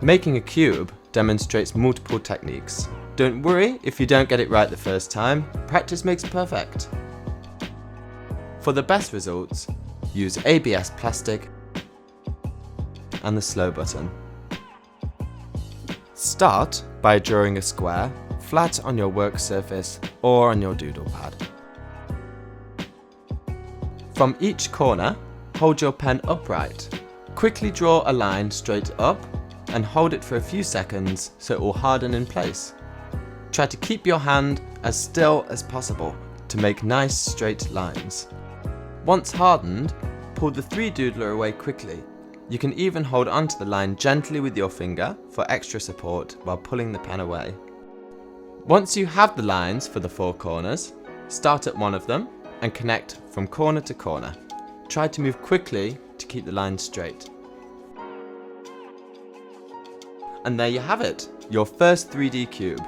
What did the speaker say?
Making a cube demonstrates multiple techniques. Don't worry if you don't get it right the first time, practice makes perfect. For the best results, use ABS plastic and the slow button. Start by drawing a square flat on your work surface or on your doodle pad. From each corner, hold your pen upright. Quickly draw a line straight up and hold it for a few seconds so it will harden in place. Try to keep your hand as still as possible to make nice straight lines. Once hardened, pull the 3-doodler away quickly. You can even hold onto the line gently with your finger for extra support while pulling the pen away. Once you have the lines for the 4 corners, start at one of them and connect from corner to corner. Try to move quickly to keep the line straight. And there you have it, your first 3D cube.